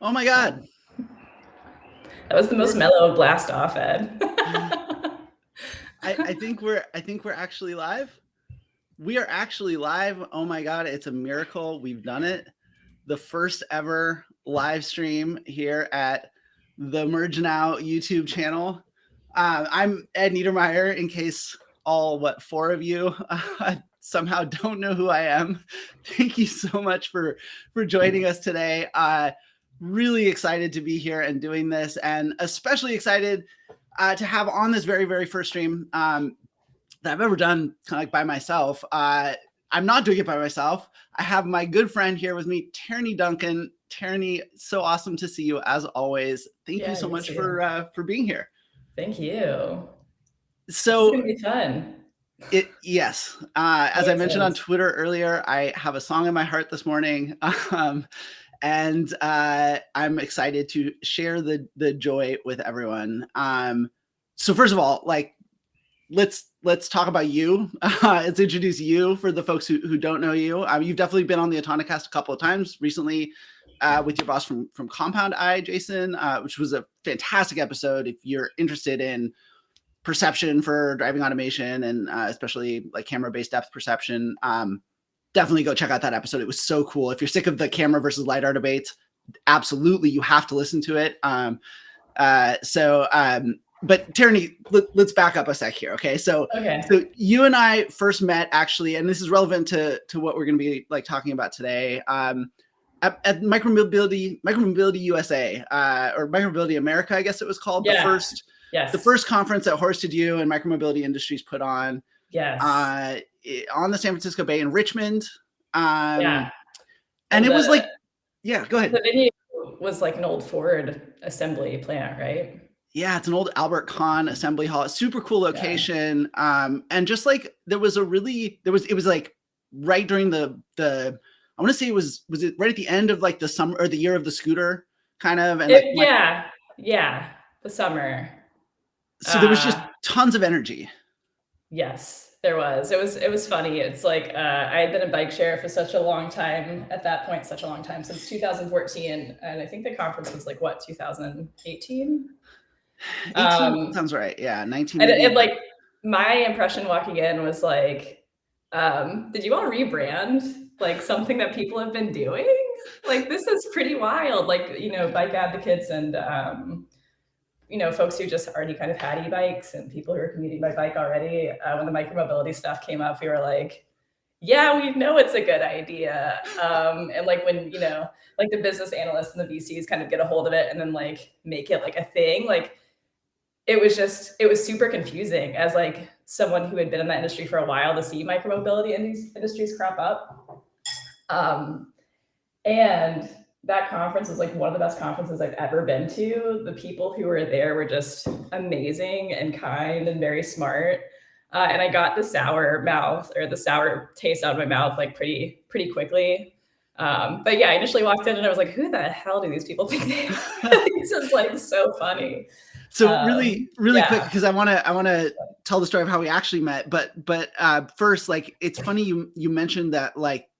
Oh my God. That was the most mellow blast off, Ed. I think we're actually live. We are actually live. Oh my God, it's a miracle. We've done it. The first ever live stream here at the Merge Now YouTube channel. I'm Ed Niedermeyer, in case all, four of you somehow don't know who I am. Thank you so much for joining us today. Really excited to be here and doing this, and especially excited to have on this very, very first stream that I've ever done kind of like by myself. I'm not doing it by myself. I have my good friend here with me, Tarani Duncan. Tarani, so awesome to see you as always. Thank you so much for being here. Thank you. So it's gonna be fun. Yes. As I mentioned on Twitter earlier, I have a song in my heart this morning. And I'm excited to share the joy with everyone. So first of all, let's talk about you. Let's introduce you for the folks who don't know you. You've definitely been on the Autonomicast a couple of times recently with your boss from CompoundEye, Jason, which was a fantastic episode. If you're interested in perception for driving automation and especially like camera-based depth perception, definitely go check out that episode. It was so cool. If you're sick of the camera versus LiDAR debates, absolutely, you have to listen to it. But Tarani, let's back up a sec here. Okay. So you and I first met actually, and this is relevant to what we're going to be like talking about today, at Micromobility USA, or Micromobility America, I guess it was called. The first conference that Horsted You and Micromobility Industries put on. On the San Francisco Bay in Richmond. And it was like, go ahead. The venue was like an old Ford assembly plant, right? Yeah, it's an old Albert Kahn assembly hall. Super cool location. And just like it was like right during the I want to say was it right at the end of like the summer or the year of the scooter kind of? And the summer. So there was just tons of energy. Yes, there was. It was funny. It's like I had been a bike share for such a long time at that point, since 2014. And I think the conference was like, what, 2018? 18 sounds right. Yeah, 19. And like my impression walking in was like, did you all rebrand like something that people have been doing? Like, this is pretty wild. Like, bike advocates and folks who just already kind of had e-bikes and people who are commuting by bike already. When the micromobility stuff came up, we were like, yeah, we know it's a good idea. And like when, like the business analysts and the VCs kind of get a hold of it and then like make it like a thing, like it was super confusing as like someone who had been in that industry for a while to see micromobility in these industries crop up. And that conference was like one of the best conferences I've ever been to. The people who were there were just amazing and kind and very smart. And I got the sour taste out of my mouth like pretty quickly. But yeah, I initially walked in and I was like, who the hell do these people think they are? This is like so funny. So really quick, because I want to tell the story of how we actually met. But first, like, it's funny you mentioned that like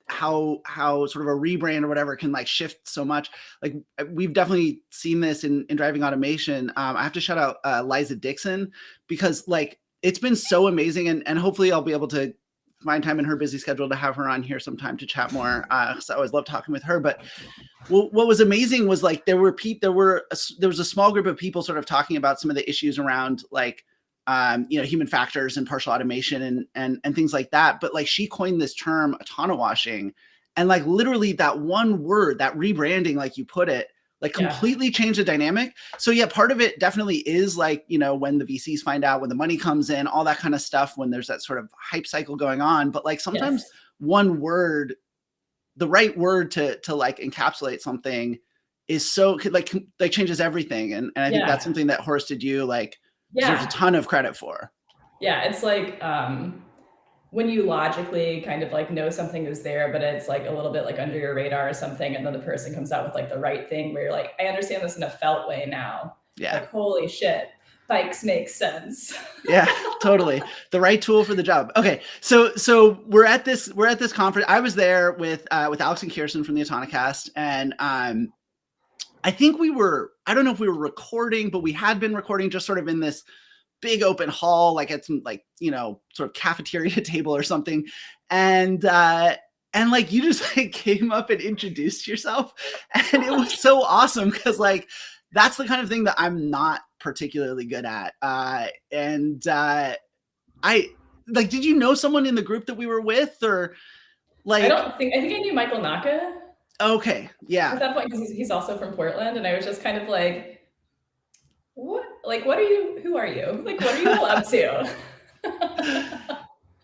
how sort of a rebrand or whatever can like shift so much. Like we've definitely seen this in driving automation. I have to shout out Liza Dixon, because like it's been so amazing, and hopefully I'll be able to find time in her busy schedule to have her on here sometime to chat more. So I always love talking with her. But what was amazing was like there was a small group of people sort of talking about some of the issues around like human factors and partial automation and things like that. But like she coined this term autonowashing, and like literally that one word, that rebranding, like you put it, like completely changed the dynamic. So yeah, part of it definitely is like, when the VCs find out, when the money comes in, all that kind of stuff, when there's that sort of hype cycle going on. But like sometimes one word, the right word to like encapsulate something is so like changes everything. And I think that's something that Horsted You like deserves a ton of credit for. Yeah, it's like when you logically kind of like know something is there, but it's like a little bit like under your radar or something, and then the person comes out with like the right thing where you're like, I understand this in a felt way now. Yeah. Like, holy shit, bikes make sense. Yeah, totally. The right tool for the job. Okay, so we're at this conference. I was there with Alex and Kirsten from the Autonomicast, and I think I don't know if we were recording, but we had been recording just sort of in this big open hall, like at some like, sort of cafeteria table or something. And like you just like came up and introduced yourself. And it was so awesome because like that's the kind of thing that I'm not particularly good at. I like, did you know someone in the group that we were with, or like? I think I knew Michael Naka. Okay, yeah. At that point, because he's also from Portland, and I was just kind of like, what? Like, what are you? Who are you? Like, what are you all up to?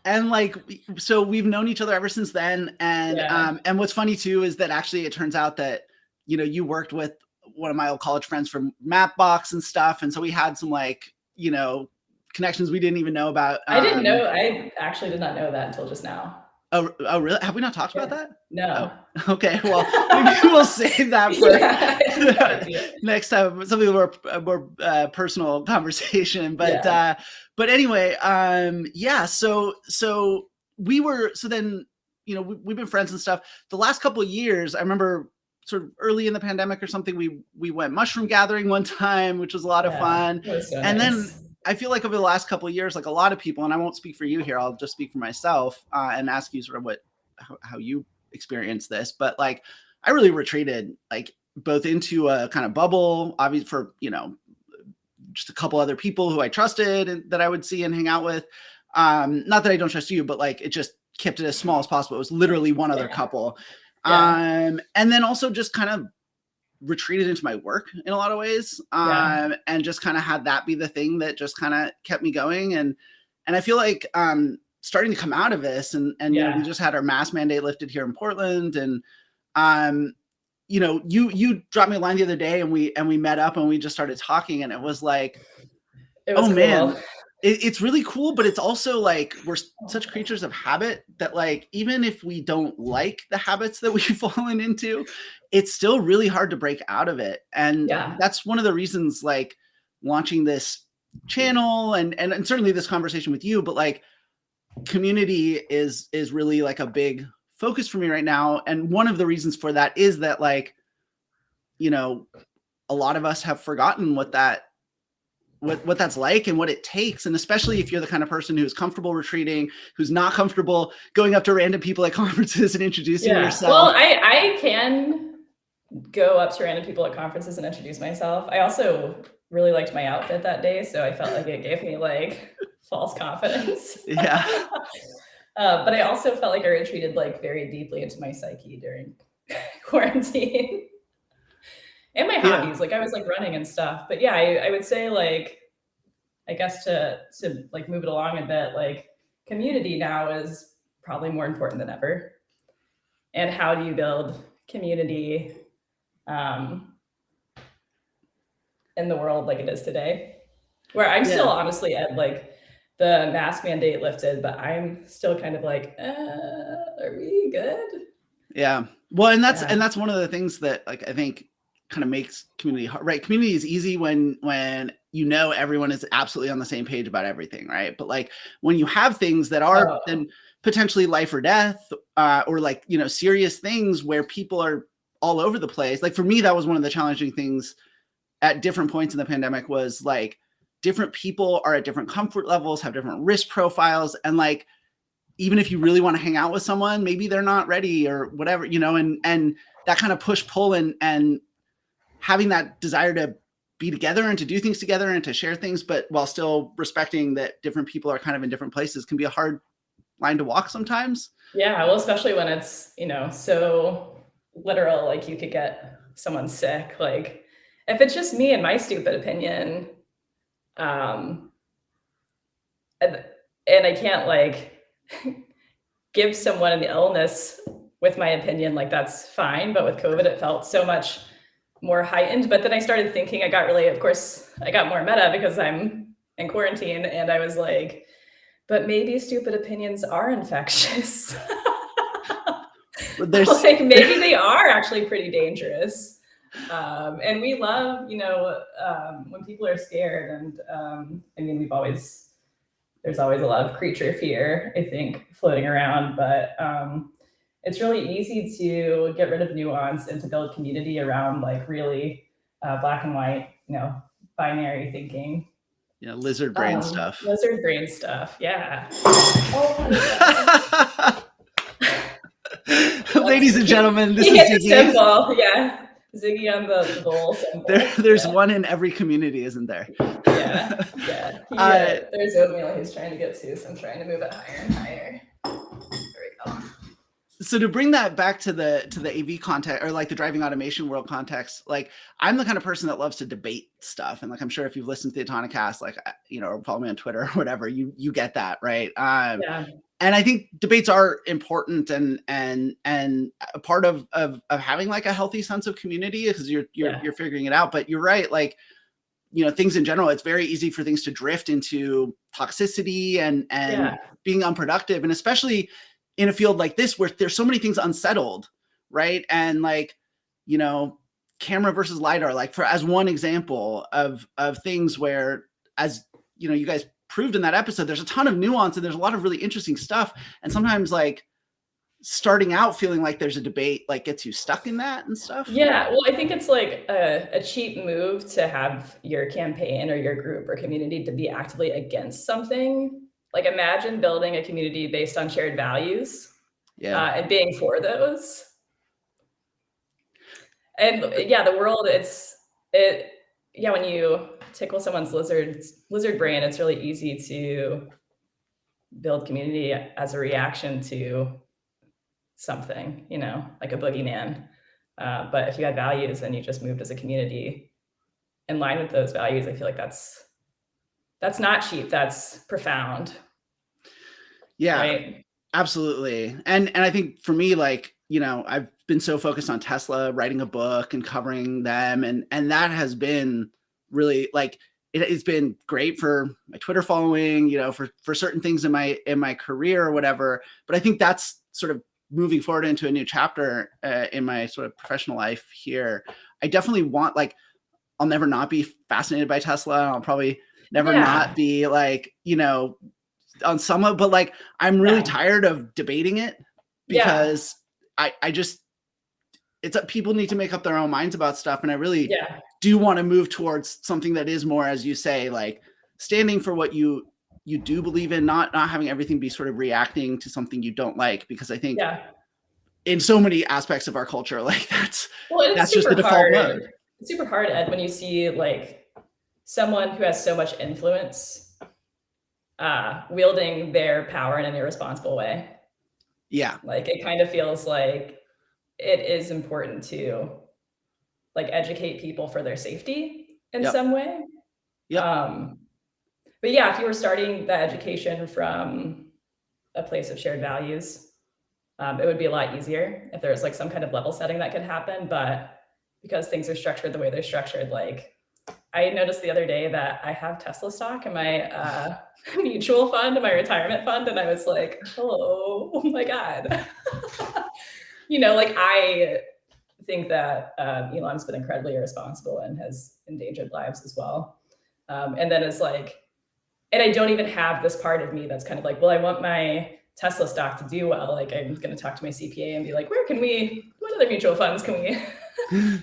And like, so we've known each other ever since then. And and what's funny too is that actually it turns out that you worked with one of my old college friends from Mapbox and stuff, and so we had some like connections we didn't even know about. I didn't know. I actually did not know that until just now. Oh, really? Have we not talked about that? No. Oh, okay. Well, maybe we'll save that for next time. Something more personal conversation. But but anyway, yeah. So then we've been friends and stuff. The last couple of years, I remember sort of early in the pandemic or something, we went mushroom gathering one time, which was a lot of fun. And then I feel like over the last couple of years, like a lot of people, and I won't speak for you here, I'll just speak for myself and ask you sort of how you experience this. But like, I really retreated like both into a kind of bubble, obviously for, just a couple other people who I trusted and that I would see and hang out with. Not that I don't trust you, but like it just kept it as small as possible. It was literally one other couple. And then also just kind of retreated into my work in a lot of ways, and just kind of had that be the thing that just kind of kept me going. And I feel like starting to come out of this, and we just had our mask mandate lifted here in Portland, and you dropped me a line the other day, and we met up and we just started talking, and it was like, cool. Man, it's really cool, but it's also like we're such creatures of habit that like even if we don't like the habits that we've fallen into, it's still really hard to break out of it. And that's one of the reasons like launching this channel and certainly this conversation with you, but like community is really like a big focus for me right now. And one of the reasons for that is that like, a lot of us have forgotten what that's like and what it takes. And especially if you're the kind of person who's comfortable retreating, who's not comfortable going up to random people at conferences and introducing yourself. Well, I can go up to random people at conferences and introduce myself. I also really liked my outfit that day, so I felt like it gave me like false confidence. But I also felt like I retreated like very deeply into my psyche during quarantine. And my hobbies, like I was like running and stuff. But yeah, I would say like, I guess to like move it along a bit, like community now is probably more important than ever. And how do you build community in the world like it is today? Where I'm still honestly at like the mask mandate lifted, but I'm still kind of like, are we good? Yeah. Well, and that's one of the things that like I think kind of makes community hard, right? Community is easy when everyone is absolutely on the same page about everything, right? But like when you have things that are then potentially life or death, or like serious things where people are all over the place. Like for me, that was one of the challenging things at different points in the pandemic was like different people are at different comfort levels, have different risk profiles, and like even if you really want to hang out with someone, maybe they're not ready or whatever, and that kind of push pull and having that desire to be together and to do things together and to share things, but while still respecting that different people are kind of in different places can be a hard line to walk sometimes. Yeah. Well, especially when it's, so literal, like you could get someone sick. Like if it's just me and my stupid opinion, and I can't like give someone an illness with my opinion, like that's fine. But with COVID, it felt so much more heightened. But then I started thinking, I got more meta because I'm in quarantine, and I was like, but maybe stupid opinions are infectious. Like maybe they are actually pretty dangerous. And we love, when people are scared, and I mean, there's always a lot of creature fear, I think, floating around, but it's really easy to get rid of nuance and to build community around like really black and white, binary thinking. Lizard brain stuff. Lizard brain stuff. Yeah. Ladies and gentlemen, this is Ziggy. Symbol. Yeah. Ziggy on the bowl symbol. There's one in every community, isn't there? Yeah. There's oatmeal he's trying to get to, so I'm trying to move it higher and higher. There we go. So to bring that back to the AV context, or like the driving automation world context, like I'm the kind of person that loves to debate stuff, and like I'm sure if you've listened to the Autonocast, like or follow me on Twitter or whatever, you get that, right? Yeah. And I think debates are important and a part of having like a healthy sense of community, because you're figuring it out. But you're right, like things in general, it's very easy for things to drift into toxicity and being unproductive, and especially in a field like this where there's so many things unsettled, right? And like, camera versus LiDAR, like as one example of things where, as you guys proved in that episode, there's a ton of nuance and there's a lot of really interesting stuff. And sometimes like starting out feeling like there's a debate like gets you stuck in that and stuff. Yeah, well, I think it's like a cheap move to have your campaign or your group or community to be actively against something. Like imagine building a community based on shared values and being for those. And the world, when you tickle someone's lizard brain, it's really easy to build community as a reaction to something, like a boogeyman. But if you had values and you just moved as a community in line with those values, I feel like that's not cheap. That's profound. Yeah, right? Absolutely. And I think for me, like, I've been so focused on Tesla, writing a book and covering them. And that has been really like, it's been great for my Twitter following, for certain things in my career or whatever. But I think that's sort of moving forward into a new chapter in my sort of professional life here. I definitely want, like, I'll never not be fascinated by Tesla. I'll probably never not be like, on some, but like, I'm really tired of debating it because I just, people need to make up their own minds about stuff. And I really do want to move towards something that is more, as you say, like standing for what you do believe in, not having everything be sort of reacting to something you don't like, because I think in so many aspects of our culture, like that's just the default mode. It's super hard, Ed, when you see like someone who has so much influence wielding their power in an irresponsible way. Yeah. Like it kind of feels like it is important to like educate people for their safety in some way. But yeah, if you were starting the education from a place of shared values, it would be a lot easier if there was like some kind of level setting that could happen. But because things are structured the way they're structured, like I noticed the other day that I have Tesla stock in my mutual fund, in my retirement fund. And I was like, oh my God. Like I think that Elon's been incredibly irresponsible and has endangered lives as well. And then it's like, and I don't even have this part of me that's kind of like, well, I want my Tesla stock to do well. Like I'm going to talk to my CPA and be like, what other mutual funds can we?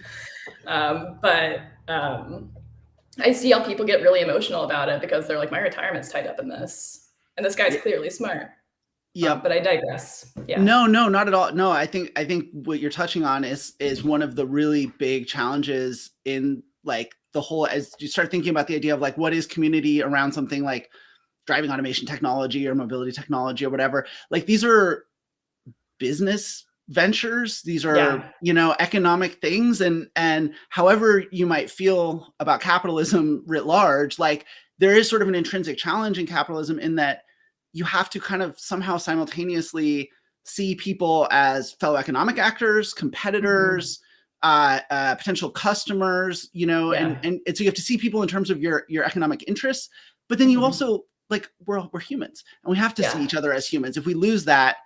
But I see how people get really emotional about it because they're like, my retirement's tied up in this. And this guy's clearly smart. Yeah. But I digress. Yeah. No, not at all. No, I think what you're touching on is one of the really big challenges in like the whole, as you start thinking about the idea of like, what is community around something like driving automation technology or mobility technology or whatever. Like these are business ventures. These are, economic things. And however you might feel about capitalism writ large, like there is sort of an intrinsic challenge in capitalism in that you have to kind of somehow simultaneously see people as fellow economic actors, competitors, potential customers, and so you have to see people in terms of your economic interests, but then you also like, we're humans and we have to see each other as humans. If we lose that,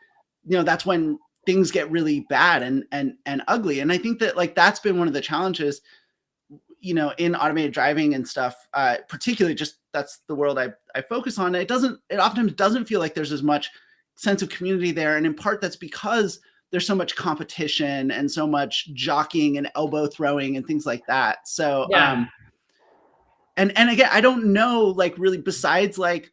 that's when things get really bad and ugly. And I think that like, that's been one of the challenges, in automated driving and stuff, particularly just that's the world I focus on. It often doesn't feel like there's as much sense of community there. And in part that's because there's so much competition and so much jockeying and elbow throwing and things like that. So, and again, I don't know, like really besides like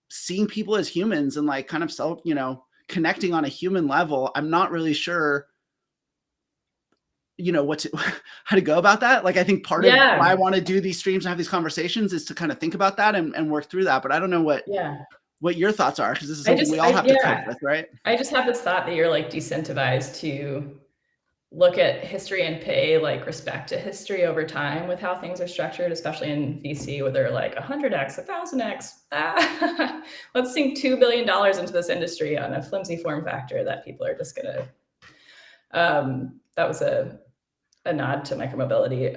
seeing people as humans and like kind of self, you know, connecting on a human level, I'm not really sure, you know, how to go about that. Like, I think part of why I want to do these streams and have these conversations is to kind of think about that and work through that. But I don't know what your thoughts are, because this is something we all have to cope with, right? I just have this thought that you're like decentivized to look at history and pay like respect to history over time with how things are structured, especially in VC, where they're like 100x, 1000x. Let's sink $2 billion into this industry on a flimsy form factor that people are just gonna. That was a nod to micromobility.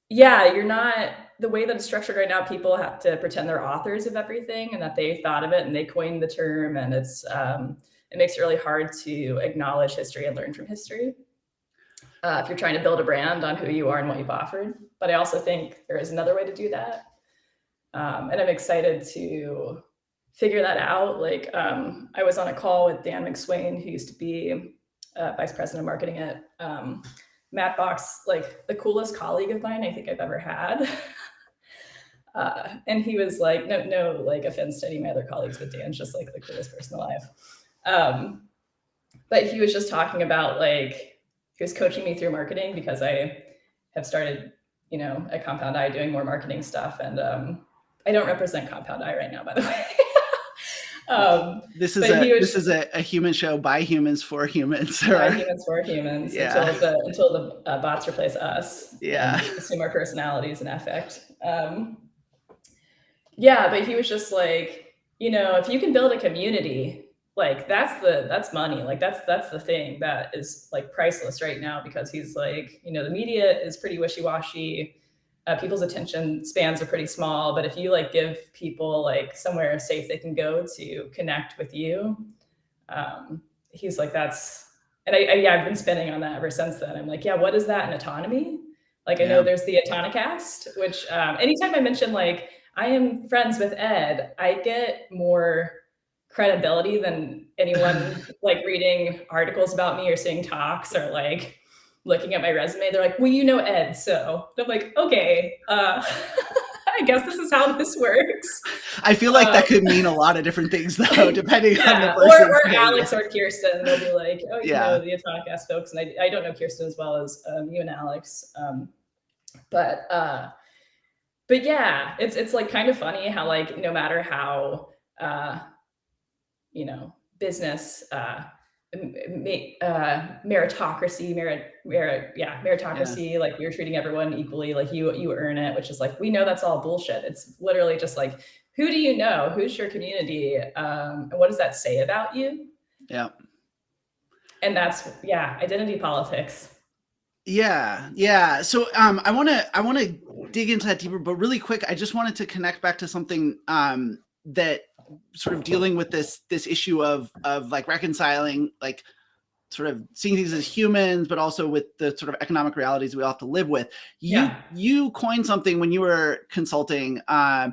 You're not, the way that it's structured right now, people have to pretend they're authors of everything and that they thought of it and they coined the term, and it's it makes it really hard to acknowledge history and learn from history if you're trying to build a brand on who you are and what you've offered. But I also think there is another way to do that. And I'm excited to figure that out. Like I was on a call with Dan McSwain, who used to be vice president of marketing at Mattbox, like the coolest colleague of mine I think I've ever had. And he was like, no, like offense to any of my other colleagues, but Dan's just like the coolest person alive. But he was just talking about like, he was coaching me through marketing because I have started, you know, at CompoundEye doing more marketing stuff. And I don't represent CompoundEye right now, by the way. This is a human show by humans for humans. By humans for humans, until the bots replace us. Yeah. And assume our personalities and affect. But he was just like, you know, if you can build a community, like that's money. Like that's the thing that is like priceless right now, because he's like, you know, the media is pretty wishy-washy. People's attention spans are pretty small, but if you like give people like somewhere safe they can go to connect with you, he's like, that's, and I've been spinning on that ever since then. I'm like, what is that in autonomy? Like, I know there's the Autonicast, which anytime I mention like, I am friends with Ed, I get more credibility than anyone like reading articles about me or seeing talks or like looking at my resume. They're like, well, you know Ed, so. And I'm like, okay, I guess this is how this works. I feel like that could mean a lot of different things though, depending on the person. Or Alex or Kirsten, they'll be like, oh, you know the Autonicast folks. And I don't know Kirsten as well as you and Alex. But yeah, it's like kind of funny how like, no matter how, you know, business, meritocracy, like you're treating everyone equally, like you earn it, which is like, we know that's all bullshit. It's literally just like, who do you know? Who's your community? And what does that say about you? Yeah. And that's, identity politics. Yeah. So I want to dig into that deeper, but really quick, I just wanted to connect back to something that sort of dealing with this issue of like reconciling, like sort of seeing things as humans, but also with the sort of economic realities we all have to live with. You coined something when you were consulting, a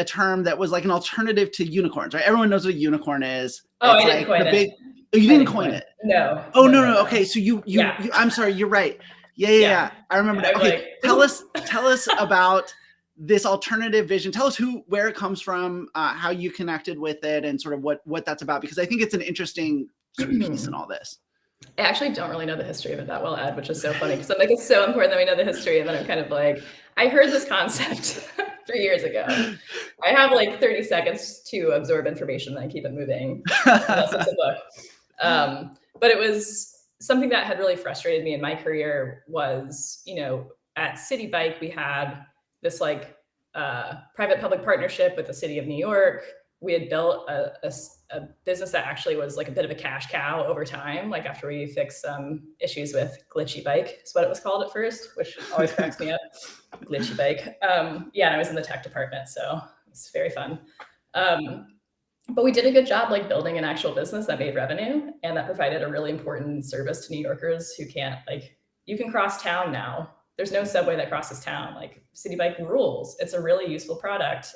term that was like an alternative to unicorns, right? Everyone knows what a unicorn is. Oh, I didn't coin it. You didn't coin it? No. Oh, no. Okay, so you I'm sorry, you're right. Yeah. I remember that. Okay, like, tell us about this alternative vision. Tell us where it comes from, how you connected with it, and sort of what that's about, because I think it's an interesting sort of piece in all this. I actually don't really know the history of it that well, Ed, which is so funny, because I'm like, it's so important that we know the history. And then I'm kind of like, I heard this concept 3 years ago. I have like 30 seconds to absorb information, then I keep it moving. Unless it's a book. But it was something that had really frustrated me in my career was, you know, at City Bike, we had this like private-public partnership with the city of New York. We had built a business that actually was like a bit of a cash cow over time. Like after we fixed some issues with Glitchy Bike, is what it was called at first, which always cracks me up. Glitchy Bike. And I was in the tech department, so it's very fun. But we did a good job like building an actual business that made revenue and that provided a really important service to New Yorkers who can't, like, you can cross town now. There's no subway that crosses town. Like City Bike rules. It's a really useful product.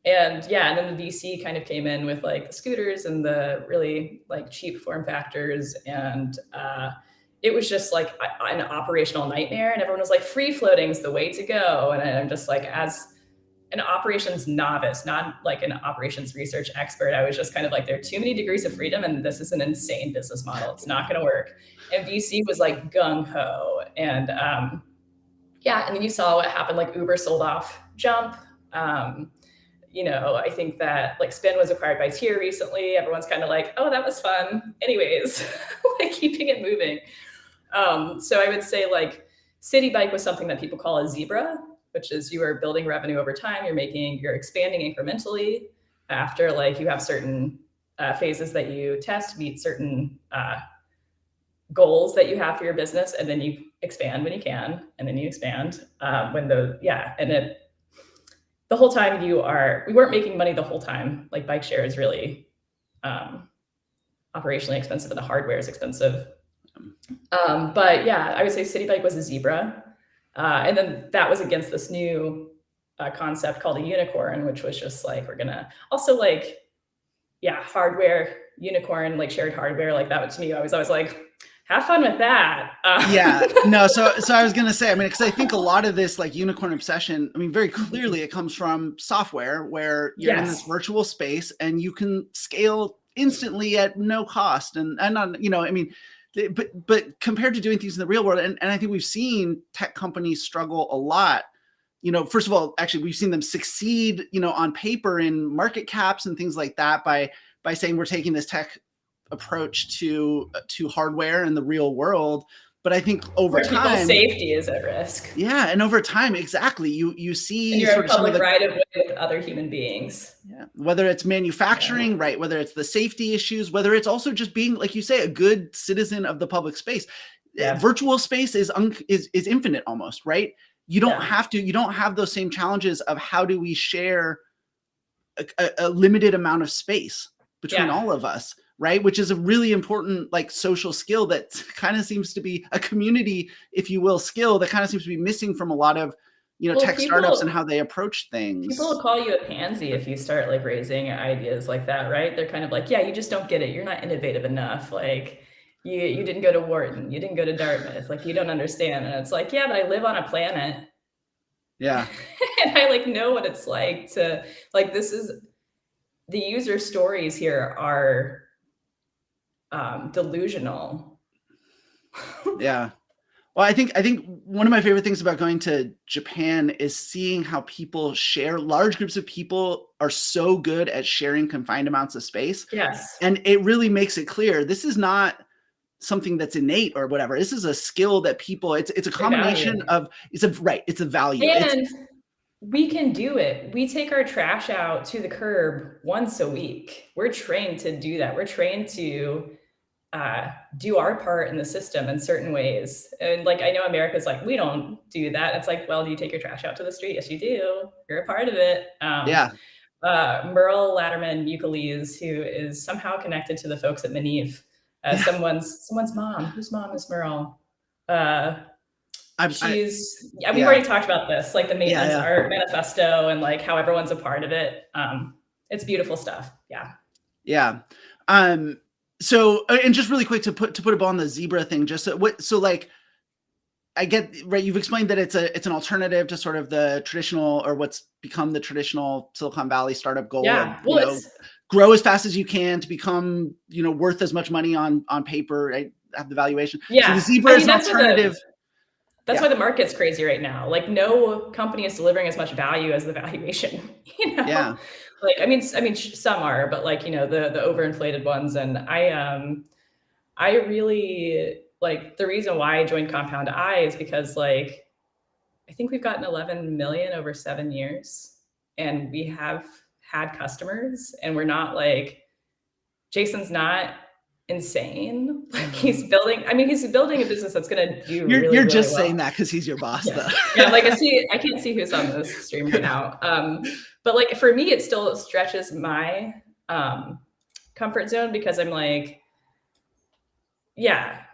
And then the VC kind of came in with like the scooters and the really like cheap form factors. And it was just like an operational nightmare. And everyone was like, free floating is the way to go. And I'm just like, as an operations novice, not like an operations research expert, I was just kind of like, there are too many degrees of freedom and this is an insane business model. It's not going to work. And VC was like gung ho. And and then you saw what happened, like Uber sold off Jump. I think that like Spin was acquired by Tier recently. Everyone's kind of like, oh, that was fun. Anyways, like keeping it moving. So I would say like City Bike was something that people call a zebra, which is you are building revenue over time. You're expanding incrementally after like you have certain phases that you test, meet certain goals that you have for your business, and then you expand when you can, and then you expand the whole time we weren't making money the whole time. Like bike share is really operationally expensive and the hardware is expensive. But yeah, I would say City Bike was a zebra. And then that was against this new concept called a unicorn, which was just like, we're gonna also like, hardware unicorn, like shared hardware, like that to me, I was always like, have fun with that. So I was going to say, I mean, because I think a lot of this like unicorn obsession, I mean, very clearly it comes from software where you're in this virtual space and you can scale instantly at no cost. And but compared to doing things in the real world, and I think we've seen tech companies struggle a lot. First of all, actually, we've seen them succeed, on paper in market caps and things like that by saying we're taking this tech approach to hardware in the real world. But I think over time, people's safety is at risk. Yeah, and over time, exactly, you see and you're a public right of way with other human beings. Yeah, whether it's manufacturing, right? Whether it's the safety issues, whether it's also just being, like you say, a good citizen of the public space. Virtual space is infinite almost, right? You don't have those same challenges of how do we share a limited amount of space between all of us. Right. Which is a really important like social skill that kind of seems to be a community, if you will, skill that kind of seems to be missing from a lot of, tech startups and how they approach things. People will call you a pansy if you start like raising ideas like that. Right. They're kind of like, you just don't get it. You're not innovative enough. Like you didn't go to Wharton. You didn't go to Dartmouth. Like you don't understand. And it's like, but I live on a planet. Yeah. And I like know what it's like to like, this is the user stories here are delusional. Yeah. Well, I think one of my favorite things about going to Japan is seeing how people share. Large groups of people are so good at sharing confined amounts of space. Yes. And it really makes it clear this is not something that's innate or whatever. This is a skill that people, it's a combination of, it's a value. And we can do it. We take our trash out to the curb once a week. We're trained to do that. We're trained to do our part in the system in certain ways. And like, I know America's like, we don't do that. It's like, well, do you take your trash out to the street? Yes, you do. You're a part of it. Merle Latterman Mucalees, who is somehow connected to the folks at Manif, someone's mom. Whose mom is Merle? We've already talked about this, like the maintenance art manifesto and like how everyone's a part of it. It's beautiful stuff. Yeah. So, and just really quick to put a ball on the zebra thing, I get, right, you've explained that it's an alternative to sort of the traditional, or what's become the traditional Silicon Valley startup goal of, grow as fast as you can to become, worth as much money on paper, right? Have the valuation. So the zebra is an alternative. That's why the market's crazy right now. Like no company is delivering as much value as the valuation, Yeah. Like, I mean, some are, but like, the overinflated ones. And I really like the reason why I joined CompoundEye is because like, I think we've gotten 11 million over 7 years and we have had customers and we're not like, Jason's not insane. Like he's building a business that's going to do you're just saying that because he's your boss though. Like I can't see who's on this stream right now. But like for me, it still stretches my comfort zone because I'm like,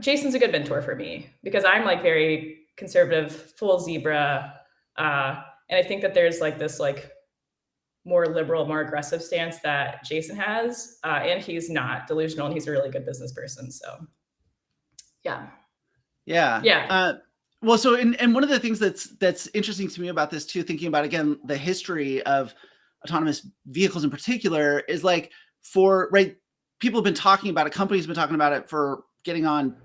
Jason's a good mentor for me because I'm like very conservative, full zebra. And I think that there's like this like more liberal, more aggressive stance that Jason has. And he's not delusional, and he's a really good business person. So yeah. Well, so and one of the things that's interesting to me about this too, thinking about again the history of autonomous vehicles in particular, is like people have been talking about it, companies have been talking about it for getting on,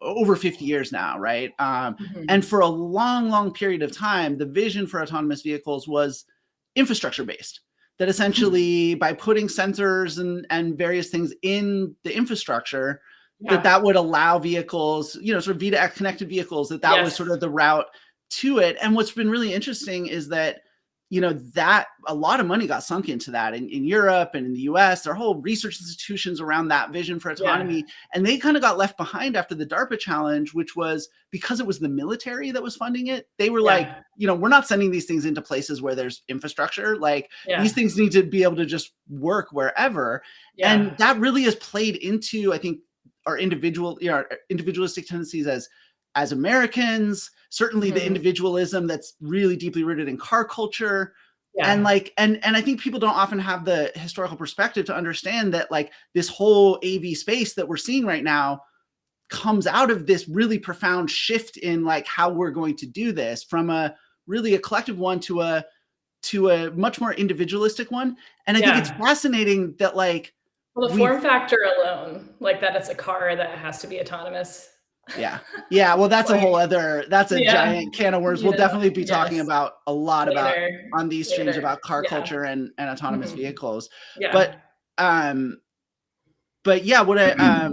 over 50 years now, right? And for a long period of time, the vision for autonomous vehicles was infrastructure based. That essentially by putting sensors and various things in the infrastructure, that would allow vehicles, sort of V2X connected vehicles, that was sort of the route to it. And what's been really interesting is that, that a lot of money got sunk into that in Europe and in the US. There are whole research institutions around that vision for autonomy. And they kind of got left behind after the DARPA challenge, which was because it was the military that was funding it. They were like, we're not sending these things into places where there's infrastructure. Like these things need to be able to just work wherever. And that really has played into, I think, our individualistic tendencies as Americans, certainly the individualism that's really deeply rooted in car culture. And and I think people don't often have the historical perspective to understand that like this whole AV space that we're seeing right now comes out of this really profound shift in like how we're going to do this, from a collective one to a much more individualistic one. And I think it's fascinating that like, well, the form factor alone, like that it's a car that has to be autonomous. Well, that's a whole other, that's a giant can of worms. We'll definitely be talking about a lot about on these streams about car culture and autonomous vehicles. But yeah, what I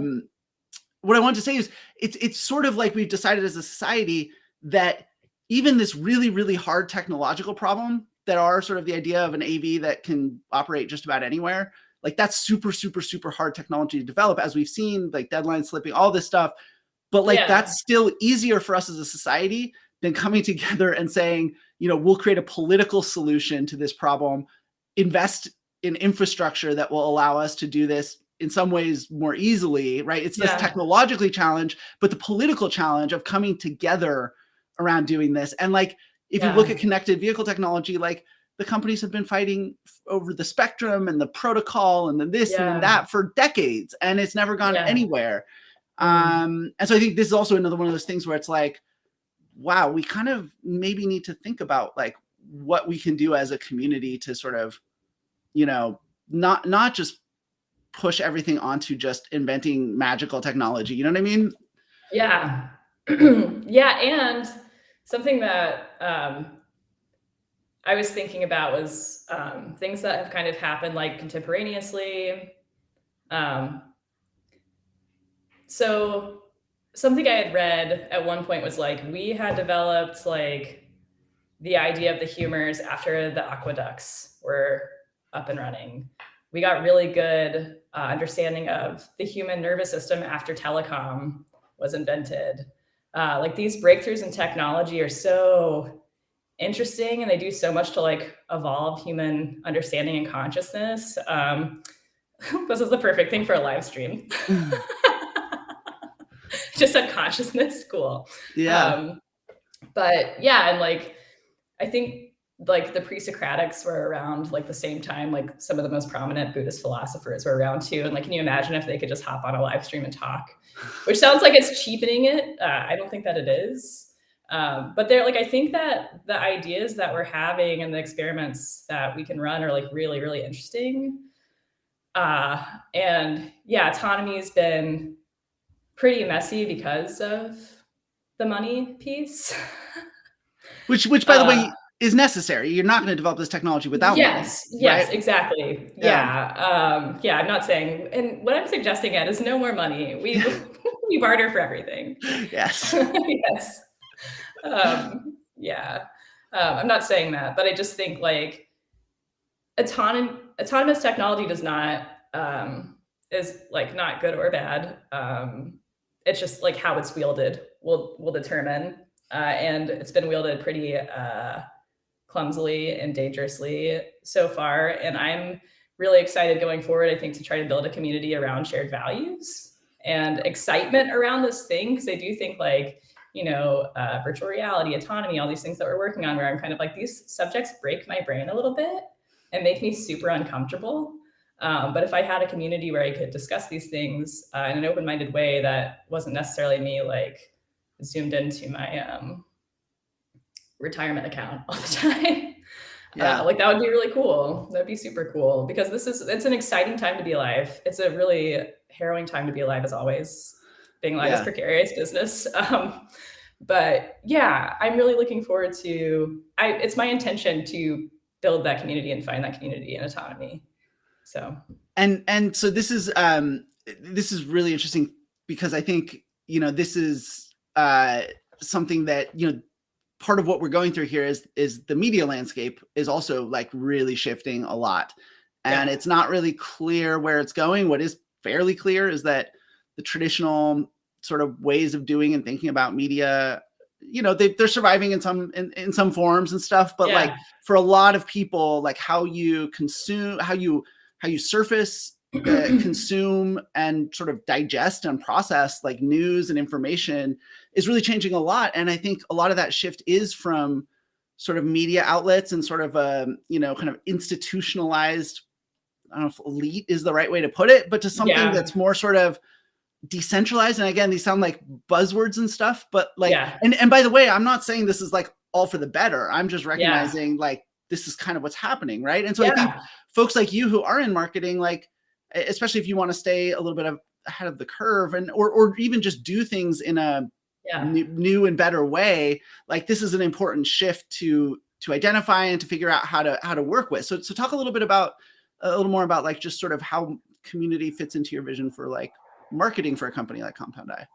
want to say is it's sort of like we've decided as a society that even this really hard technological problem that are sort of the idea of an AV that can operate just about anywhere, like that's super hard technology to develop, as we've seen, like deadlines slipping, all this stuff. But like that's still easier for us as a society than coming together and saying, we'll create a political solution to this problem, invest in infrastructure that will allow us to do this in some ways more easily, right? It's this technologically challenge, but the political challenge of coming together around doing this. And like, if you look at connected vehicle technology, like the companies have been fighting over the spectrum and the protocol and then this and then that for decades, and it's never gone anywhere. And so I think this is also another one of those things where it's like, wow, we kind of maybe need to think about like what we can do as a community to sort of, not just push everything onto just inventing magical technology. You know what I mean? Yeah. And something that I was thinking about was things that have kind of happened like contemporaneously. So something I had read at one point was like, we had developed like the idea of the humors after the aqueducts were up and running. We got really good understanding of the human nervous system after telecom was invented. Like these breakthroughs in technology are so interesting, and they do so much to like evolve human understanding and consciousness. This is the perfect thing for a live stream. Just said consciousness, cool. But yeah, and like I think like the pre-Socratics were around like the same time, like some of the most prominent Buddhist philosophers were around too. And like, can you imagine if they could just hop on a live stream and talk? Which sounds like it's cheapening it. I don't think that it is. But they're like, I think that the ideas that we're having and the experiments that we can run are like really interesting. And yeah, autonomy has been pretty messy because of the money piece. Which by the way, is necessary. You're not going to develop this technology without money. Yes, right? Exactly. I'm not saying, and what I'm suggesting is no more money. We barter for everything. Yes. Yes. I'm not saying that, but I just think like autonomous technology does not is like not good or bad. It's just like how it's wielded will determine, and it's been wielded pretty clumsily and dangerously so far. And I'm really excited going forward, I think, to try to build a community around shared values and excitement around this thing. Because I do think like, virtual reality, autonomy, all these things that we're working on, where I'm kind of like, these subjects break my brain a little bit. and make me super uncomfortable. But if I had a community where I could discuss these things in an open-minded way that wasn't necessarily me like zoomed into my retirement account all the time, like that would be really cool. That'd be super cool, because it's an exciting time to be alive. It's a really harrowing time to be alive, as always. Being alive is precarious business. But yeah, I'm really looking forward to, it's my intention to build that community and find that community in autonomy. So, and so this is really interesting, because I think, this is something that, part of what we're going through here is the media landscape is also like really shifting a lot, and it's not really clear where it's going. What is fairly clear is that the traditional sort of ways of doing and thinking about media, they're surviving in some forms and stuff, but like for a lot of people, like how you consume, how you surface, consume, and sort of digest and process like news and information is really changing a lot. And I think a lot of that shift is from sort of media outlets and sort of kind of institutionalized, I don't know if elite is the right way to put it, but to something that's more sort of decentralized. And again, these sound like buzzwords and stuff, but like, and by the way, I'm not saying this is like all for the better. I'm just recognizing like this is kind of what's happening, right? And so I think folks like you who are in marketing, like, especially if you want to stay a little bit ahead of the curve, and or even just do things in a new and better way, like this is an important shift to identify and to figure out how to work with. So talk a little more about like just sort of how community fits into your vision for like marketing for a company like CompoundEye.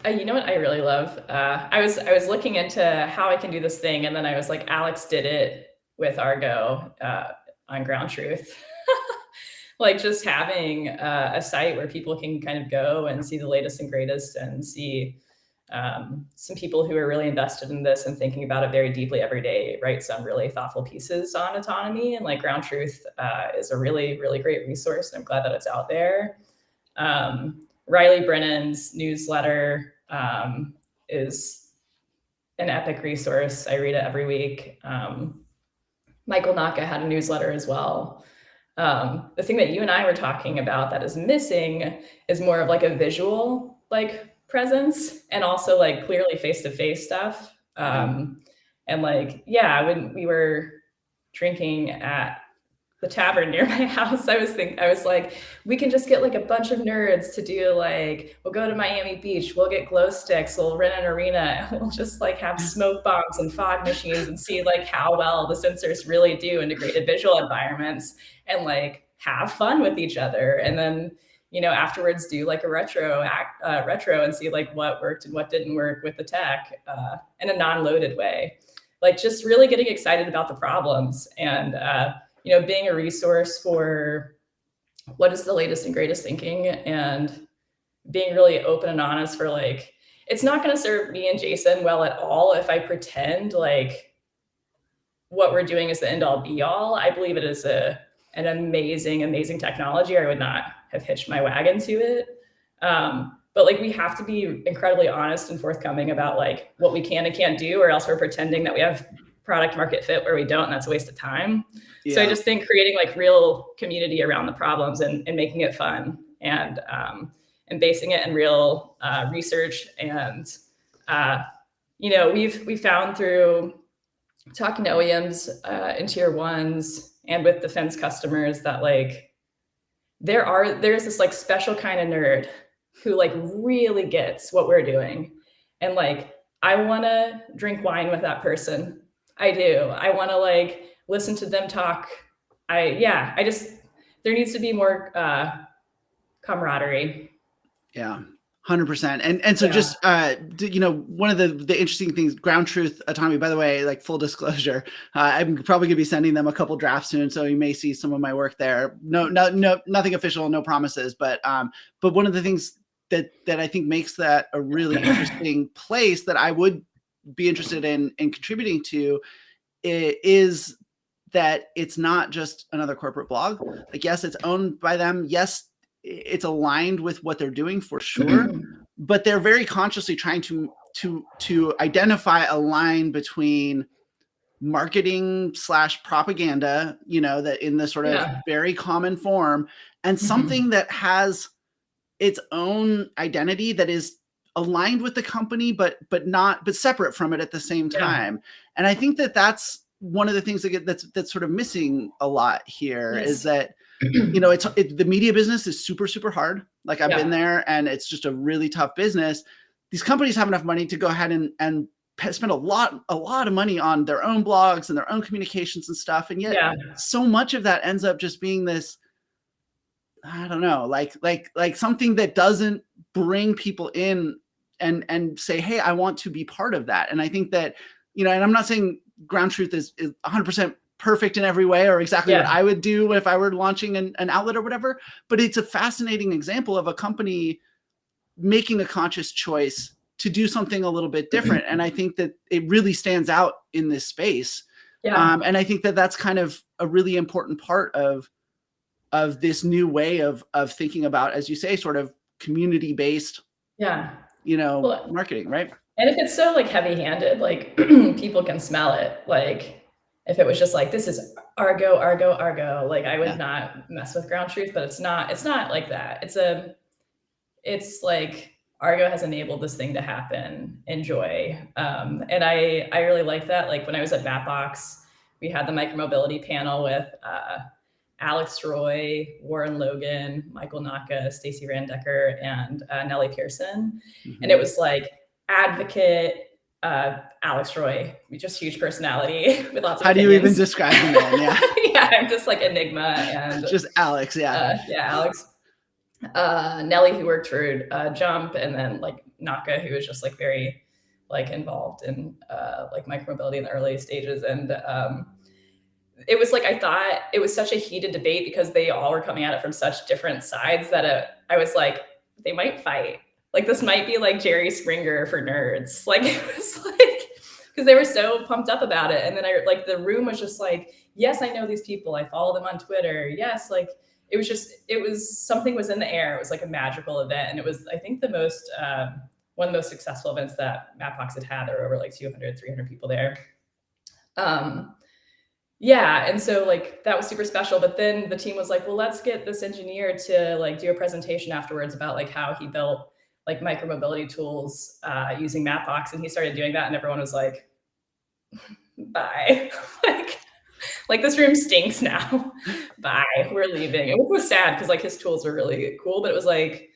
You know what I really love? I was looking into how I can do this thing, and then I was like, Alex did it with Argo on Ground Truth. Like just having a site where people can kind of go and see the latest and greatest, and see some people who are really invested in this and thinking about it very deeply every day, write some really thoughtful pieces on autonomy. And like Ground Truth is a really, really great resource, and I'm glad that it's out there. Riley Brennan's newsletter is an epic resource. I read it every week. Michael Naka had a newsletter as well. The thing that you and I were talking about that is missing is more of like a visual like presence, and also like clearly face-to-face stuff. And like, when we were drinking at the tavern near my house, I was like, we can just get like a bunch of nerds to do like, we'll go to Miami Beach, we'll get glow sticks, we'll rent an arena, and we'll just like have smoke bombs and fog machines and see like how well the sensors really do integrated visual environments, and like have fun with each other. And then, afterwards do like a retro and see like what worked and what didn't work with the tech in a non-loaded way. Like just really getting excited about the problems, and being a resource for what is the latest and greatest thinking, and being really open and honest for like, it's not going to serve me and Jason well at all if I pretend like what we're doing is the end all be all. I believe it is an amazing, amazing technology, or I would not have hitched my wagon to it. But like, we have to be incredibly honest and forthcoming about like what we can and can't do, or else we're pretending that we have product market fit where we don't, and that's a waste of time. So I just think creating like real community around the problems and making it fun, and basing it in real research. And we've found through talking to OEMs and tier ones and with defense customers that like there's this like special kind of nerd who like really gets what we're doing, and like I want to drink wine with that person. I do. I want to like listen to them talk. There needs to be more camaraderie. Yeah, 100%. And so just, one of the interesting things, Ground Truth Autonomy, by the way, like full disclosure, I'm probably gonna be sending them a couple drafts soon, so you may see some of my work there. No, nothing official, no promises, but one of the things that I think makes that a really interesting place that I would be interested in contributing to is that it's not just another corporate blog. Like, yes, it's owned by them. Yes, it's aligned with what they're doing for sure, but they're very consciously trying to identify a line between marketing / propaganda, that in this sort of very common form, and something that has its own identity that is aligned with the company, but separate from it at the same time. And I think that that's one of the things that's sort of missing a lot here is that, the media business is super, super hard. Like I've been there, and it's just a really tough business. These companies have enough money to go ahead and spend a lot of money on their own blogs and their own communications and stuff. And yet so much of that ends up just being this, I don't know, like something that doesn't bring people in and say, hey, I want to be part of that. And I think that, and I'm not saying Ground Truth is 100% perfect in every way or exactly what I would do if I were launching an outlet or whatever, but it's a fascinating example of a company making a conscious choice to do something a little bit different. And I think that it really stands out in this space. And I think that that's kind of a really important part of this new way of thinking about, as you say, sort of community-based, marketing, right? And if it's so like heavy-handed, like people can smell it. Like if it was just like, this is Argo, like I would not mess with Ground Truth, but it's not like that. It's like Argo has enabled this thing to happen. Enjoy. And I really like that. Like when I was at Mapbox, we had the micromobility panel with Alex Roy, Warren Logan, Michael Naka, Stacey Randecker, and Nellie Pearson. And it was like advocate, Alex Roy, just huge personality with lots of How opinions. do you even describe the man? Yeah, I'm just like Enigma and just Alex. Alex. Nellie, who worked for Jump, and then like Naka, who was just like very like involved in like micromobility in the early stages. And it was like, I thought it was such a heated debate because they all were coming at it from such different sides that I was like, they might fight. Like this might be like Jerry Springer for nerds. Like it was like, because they were so pumped up about it. And then the room was just like, yes, I know these people. I follow them on Twitter. Yes. Like something was in the air. It was like a magical event. And it was, I think one of the most successful events that Mapbox had. There were over like 200, 300 people there. And so like that was super special. But then the team was like, well, let's get this engineer to like do a presentation afterwards about like how he built like micromobility tools using Mapbox. And he started doing that, and everyone was like, bye. like this room stinks now. Bye, we're leaving. It was sad because like his tools were really cool, but it was like,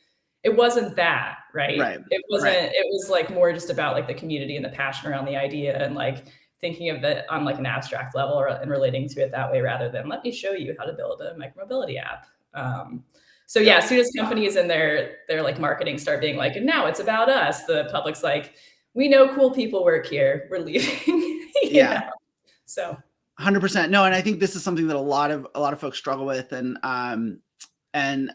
it wasn't that, right? It wasn't, it was like more just about like the community and the passion around the idea and like thinking of it on like an abstract level and relating to it that way rather than let me show you how to build a micromobility app. So as soon as companies and their like marketing start being like, and now it's about us, the public's like, we know cool people work here, we're leaving. you know? So 100%. No, and I think this is something that a lot of folks struggle with, and I think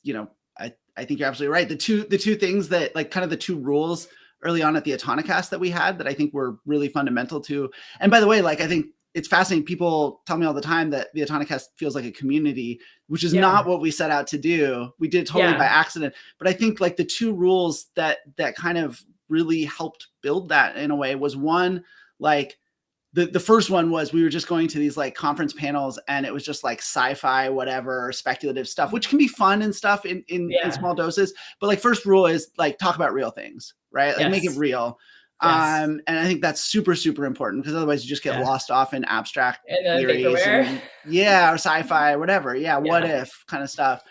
you're absolutely right. The two things that like kind of the two rules early on at the Autonocast that we had that I think were really fundamental to, and by the way, like I think it's fascinating. People tell me all the time that the Autonocast feels like a community, which is not what we set out to do. We did it totally by accident. But I think like the two rules that kind of really helped build that in a way was one, like the first one was we were just going to these like conference panels, and it was just like sci-fi, whatever, speculative stuff, which can be fun and stuff in small doses. But like first rule is like talk about real things, right? Like make it real. And I think that's super, super important because otherwise you just get lost off in abstract theories or sci-fi or whatever. What if kind of stuff.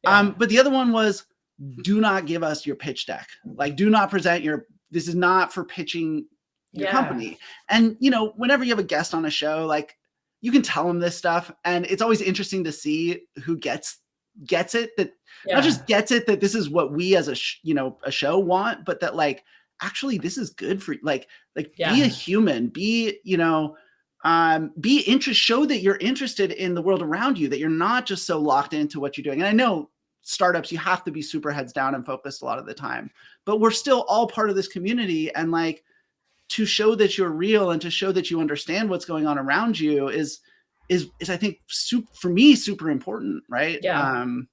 But the other one was do not give us your pitch deck. Like do not present this is not for pitching your company. And whenever you have a guest on a show, like you can tell them this stuff, and it's always interesting to see who gets it, that not just gets it that this is what we as a show want, but that like actually this is good for be a human, be show that you're interested in the world around you, that you're not just so locked into what you're doing. And I know startups, you have to be super heads down and focused a lot of the time, but we're still all part of this community. And like to show that you're real and to show that you understand what's going on around you is I think for me super important, right? And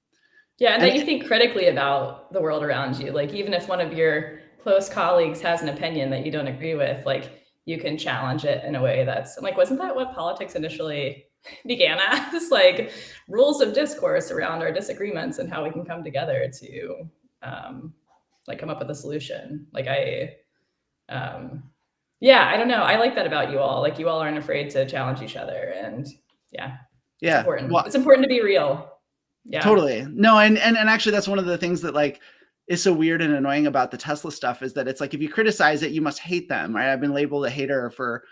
then you think critically about the world around you. Like even if one of your close colleagues has an opinion that you don't agree with, like you can challenge it in a way that's like, wasn't that what politics initially began as? Like rules of discourse around our disagreements and how we can come together to like come up with a solution. Like yeah, I don't know. I like that about you all. Like you all aren't afraid to challenge each other, and yeah, it's important. Well, it's important to be real. Yeah, totally. No, and actually, that's one of the things that like is so weird and annoying about the Tesla stuff is that it's like if you criticize it, you must hate them, right? I've been labeled a hater for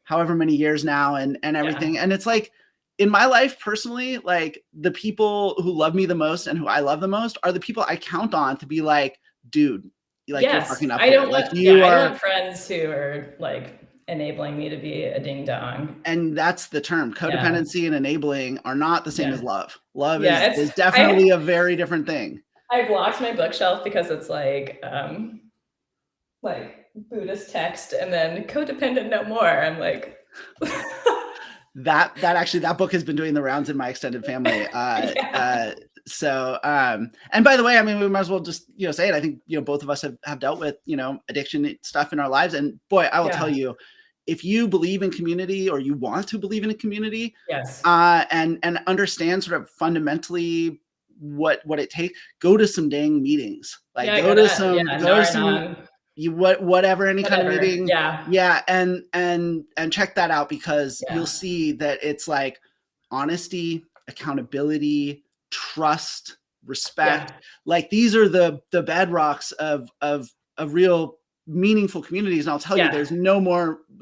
however many years now, and everything, and it's like in my life personally, like the people who love me the most and who I love the most are the people I count on to be like, dude, like you're fucking up I here. don't Like want, you I are. don't want friends who are like enabling me to be a ding dong. And that's the term. Codependency and enabling are not the same as love. Love is definitely a very different thing. I blocked my bookshelf because it's like Buddhist text and then codependent no more. I'm like that book has been doing the rounds in my extended family. So and by the way, I mean, we might as well just say it. I think both of us have dealt with addiction stuff in our lives, and boy, I will tell you, if you believe in community or you want to believe in a community, and understand sort of fundamentally what it takes, go to some dang meetings. Like go to some whatever, any kind of meeting. And check that out, because you'll see that it's like honesty, accountability, trust, respect. Like these are the bedrocks of real meaningful communities. And I'll tell you, there's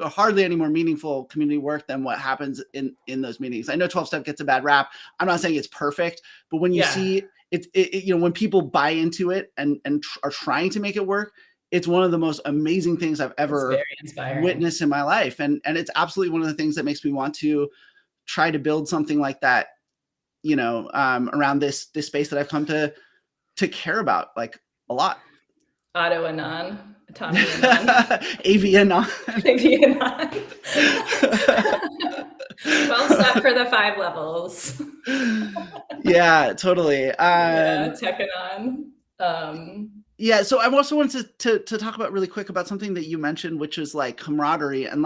hardly any more meaningful community work than what happens in those meetings. I know 12-step gets a bad rap. I'm not saying it's perfect, but when you see it, when people buy into it and are trying to make it work, it's one of the most amazing things I've ever witnessed in my life. And it's absolutely one of the things that makes me want to try to build something like that, around this space that I've come to care about like a lot. Autonomy anon. AV anon. 12-step for the 5 levels. Yeah, totally. Tech anon. Yeah, so I also wanted to talk about really quick about something that you mentioned, which is like camaraderie, and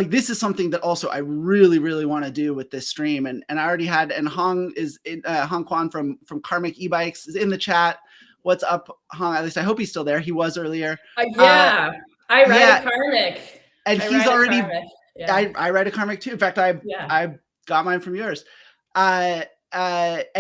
this is something that also I really, really want to do with this stream. And I already had, and Hong Kwan from Karmic E-Bikes is in the chat. What's up, Hong? At least I hope he's still there. He was earlier. I ride a Karmic. And he's already, I ride a Karmic too. In fact, I got mine from yours. And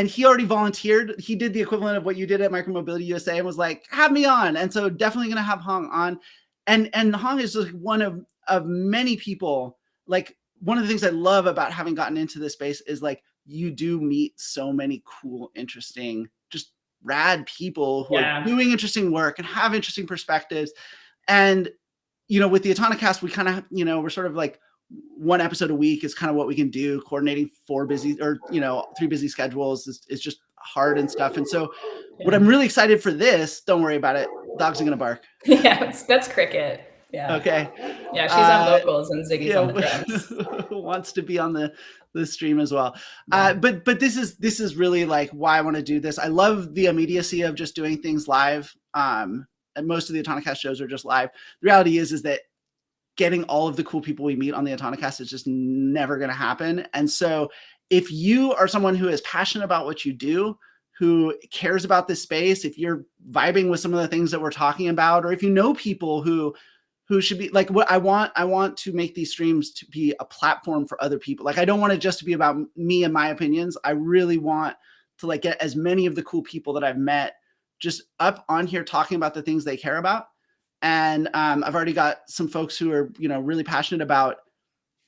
he already volunteered. He did the equivalent of what you did at Micromobility USA and was like, have me on. And so definitely going to have Hong on. And Hong is just one of many people. Like one of the things I love about having gotten into this space is like, you do meet so many cool, interesting, just rad people who are doing interesting work and have interesting perspectives. And, with the Autonocast, we kind of, we're sort of like, one episode a week is kind of what we can do. Coordinating 3 busy schedules is just hard and stuff. And so what I'm really excited for this, don't worry about it, dogs are gonna bark. That's Cricket. Okay. She's on vocals and Ziggy's on the drums. Wants to be on the stream as well. But this is really like why I want to do this. I love the immediacy of just doing things live. And most of the Autonocast shows are just live. The reality is that getting all of the cool people we meet on the Autonocast is just never going to happen. And so if you are someone who is passionate about what you do, who cares about this space, if you're vibing with some of the things that we're talking about, or if you know people who should be like, what I want to make these streams to be a platform for other people. Like, I don't want it just to be about me and my opinions. I really want to like get as many of the cool people that I've met just up on here talking about the things they care about. And I've already got some folks who are, really passionate about,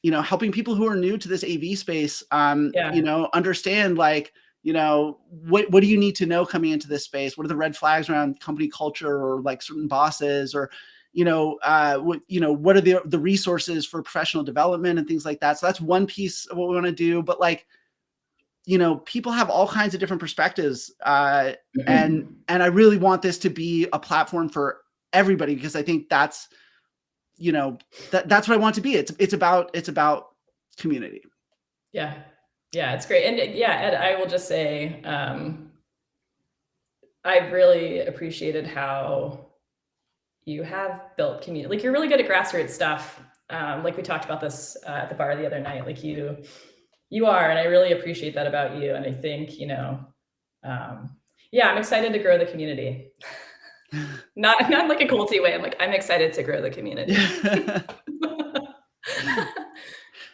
helping people who are new to this AV space, understand like, what do you need to know coming into this space? What are the red flags around company culture or like certain bosses, or, what are the resources for professional development and things like that. So that's one piece of what we want to do. But like, people have all kinds of different perspectives. And I really want this to be a platform for everybody, because I think that's, that's what I want to be. It's about community. Yeah, it's great. And Ed, I will just say, I've really appreciated how you have built community. Like, you're really good at grassroots stuff. Like we talked about this at the bar the other night, like you are, and I really appreciate that about you. And I think, yeah, I'm excited to grow the community. Not like a culty way. I'm excited to grow the community.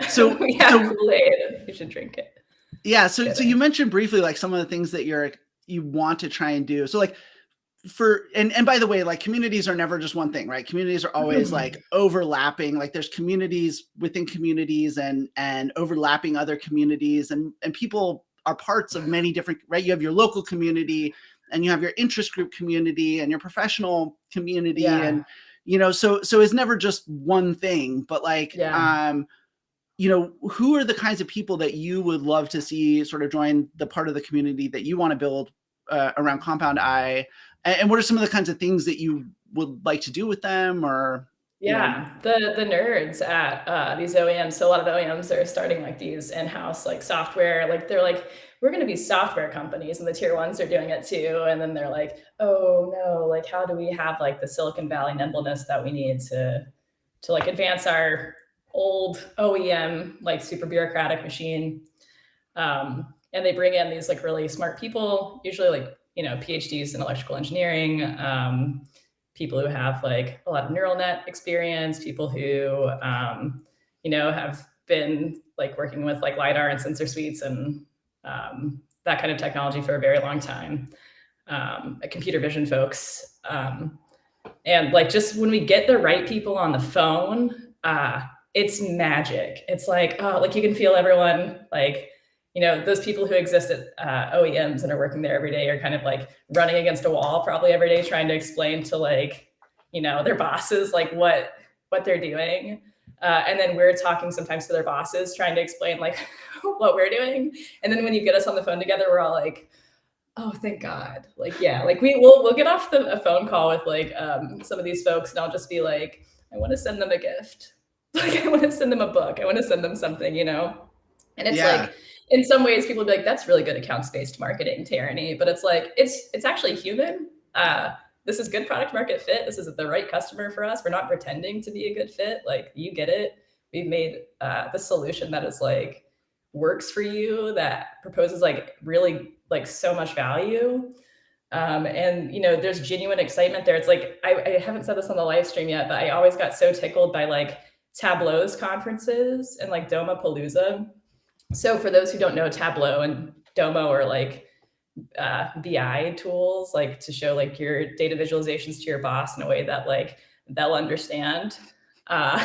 So we have Kool-Aid. You should drink it. Yeah. So you mentioned briefly like some of the things that you want to try and do. So like and by the way, like communities are never just one thing, right? Communities are always like overlapping. Like there's communities within communities and overlapping other communities, and people are parts of many different, right? You have your local community, and you have your interest group community, and your professional community, and so it's never just one thing. But like, who are the kinds of people that you would love to see sort of join the part of the community that you want to build around CompoundEye? And what are some of the kinds of things that you would like to do with them? Or the nerds at these OEMs. So a lot of the OEMs are starting like these in-house like software. Like they're like, we're going to be software companies, and the tier ones are doing it too. And then they're like, oh no, like how do we have like the Silicon Valley nimbleness that we need to like advance our old OEM like super bureaucratic machine? And they bring in these like really smart people, usually like PhDs in electrical engineering, people who have like a lot of neural net experience, people who have been like working with like LiDAR and sensor suites and that kind of technology for a very long time, computer vision folks. And like just when we get the right people on the phone, it's magic. It's like, oh, like you can feel everyone like, those people who exist at OEMs and are working there every day are kind of like running against a wall probably every day trying to explain to like, their bosses like what they're doing. And then we're talking sometimes to their bosses trying to explain like what we're doing. And then when you get us on the phone together, we're all like, oh, thank God. Like, yeah, like we'll get off a phone call with like some of these folks, and I'll just be like, I want to send them a gift. Like I want to send them a book. I want to send them something, And it's like, in some ways people will be like, that's really good accounts-based marketing, Tarani. But it's like, it's actually human. This is good product market fit. This is the right customer for us. We're not pretending to be a good fit. Like you get it. We've made the solution that is like, works for you, that proposes like really like so much value. And there's genuine excitement there. It's like, I haven't said this on the live stream yet, but I always got so tickled by like Tableau's conferences and like Domapalooza. So for those who don't know, Tableau and Domo are like BI tools, like to show like your data visualizations to your boss in a way that like they'll understand. And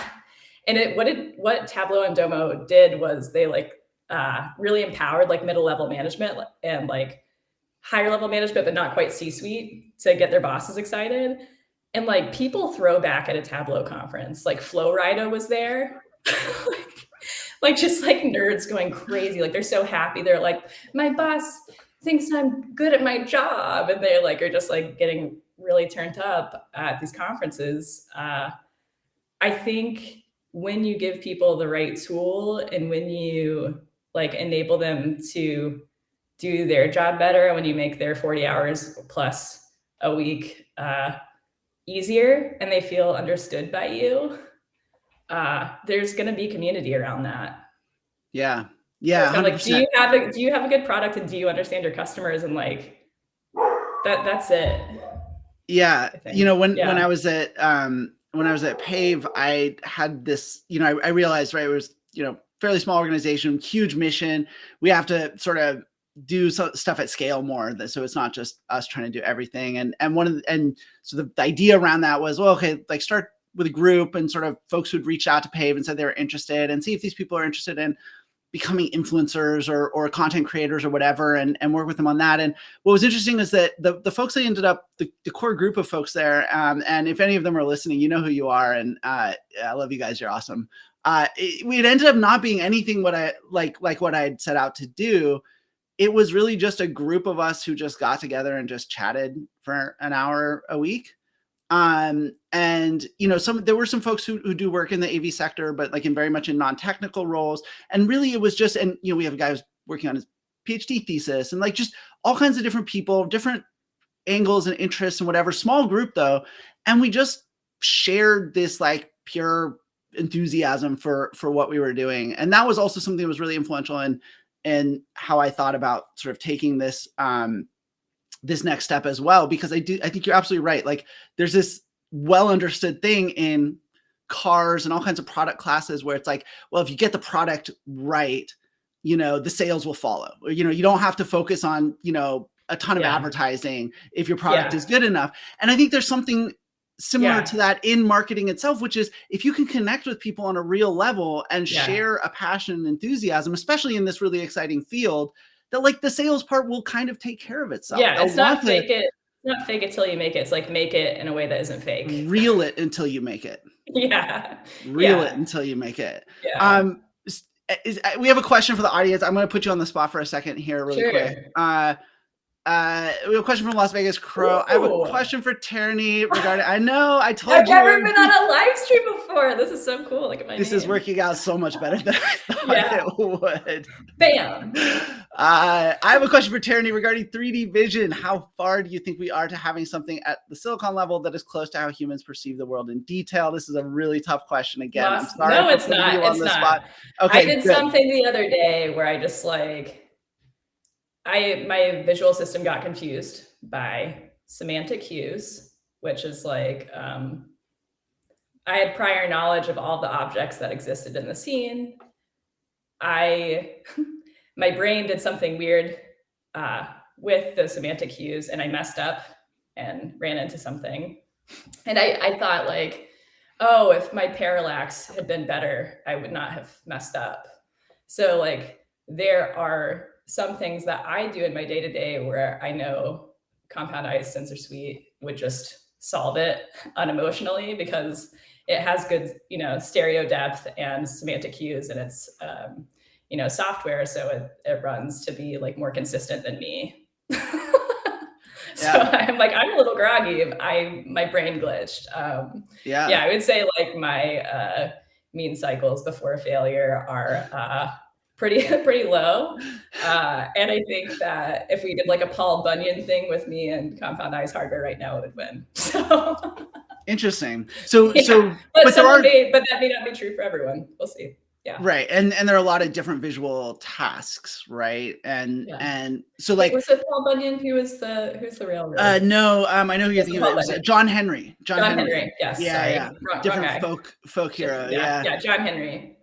what Tableau and Domo did was they like really empowered like middle level management and like higher level management, but not quite C-suite, to get their bosses excited. And like people throw back at a Tableau conference, like Flo Rida was there. Like just like nerds going crazy. Like they're so happy. They're like, my boss thinks I'm good at my job. And they like are just like getting really turned up at these conferences. I think when you give people the right tool and when you like enable them to do their job better, and when you make their 40 hours plus a week easier and they feel understood by you, there's going to be community around that. Yeah. So like, do you have a good product, and do you understand your customers, and like that's it. Yeah. When I was at Pave, I had this, I realized, right, it was, fairly small organization, huge mission. We have to sort of do stuff at scale more. So it's not just us trying to do everything. And so the idea around that was, well, okay, like start with a group and sort of folks who'd reached out to Pave and said they were interested, and see if these people are interested in becoming influencers or content creators or whatever, and work with them on that. And what was interesting is that the folks that ended up, the core group of folks there, and if any of them are listening, you know who you are, and I love you guys, you're awesome. It ended up not being anything what I like what I'd set out to do. It was really just a group of us who just got together and just chatted for an hour a week. And there were some folks who do work in the AV sector, but like very much in non-technical roles. And really it was just, and we have a guy who's working on his PhD thesis, and like just all kinds of different people, different angles and interests and whatever, small group though. And we just shared this like pure enthusiasm for what we were doing. And that was also something that was really influential in how I thought about sort of taking this this next step as well, because I think you're absolutely right. Like there's this well understood thing in cars and all kinds of product classes where it's like, well, if you get the product right, the sales will follow. You don't have to focus on, a ton of advertising if your product is good enough. And I think there's something similar to that in marketing itself, which is if you can connect with people on a real level and share a passion and enthusiasm, especially in this really exciting field, that like the sales part will kind of take care of itself. Yeah, it's not fake it. Not fake it till you make it. It's like make it in a way that isn't fake. Reel it until you make it. Yeah. Reel it until you make it. Yeah. We have a question for the audience. I'm going to put you on the spot for a second here really quick. We have a question from Las Vegas Crow. I have a question for Tarani regarding. I know I told you. I've never been on a live stream before. This is so cool. Look at my This is working out so much better than I thought it would. Bam. I have a question for Tarani regarding 3D vision. How far do you think we are to having something at the silicon level that is close to how humans perceive the world in detail? This is a really tough question. Again, I'm sorry. No, it's not. It's not. Spot. Okay, I did something the other day where I just like. My visual system got confused by semantic cues, which is like, I had prior knowledge of all the objects that existed in the scene. My brain did something weird with the semantic cues and I messed up and ran into something. And I thought like, oh, if my parallax had been better, I would not have messed up. So like there are some things that I do in my day-to-day where I know CompoundEye's sensor suite would just solve it unemotionally because it has good, stereo depth and semantic cues and it's, software. So it runs to be like more consistent than me. So I'm like, I'm a little groggy. My brain glitched. I would say like my mean cycles before failure are pretty low. And I think that if we did like a Paul Bunyan thing with me and CompoundEye's hardware right now, it would win. So interesting. But that may not be true for everyone. We'll see. Yeah. Right. And there are a lot of different visual tasks, right? And so like was it Paul Bunyan who's the real no, I know who you're thinking of. It was John Henry. John Henry. Yes. Yeah. Different folk hero. Yeah, John Henry.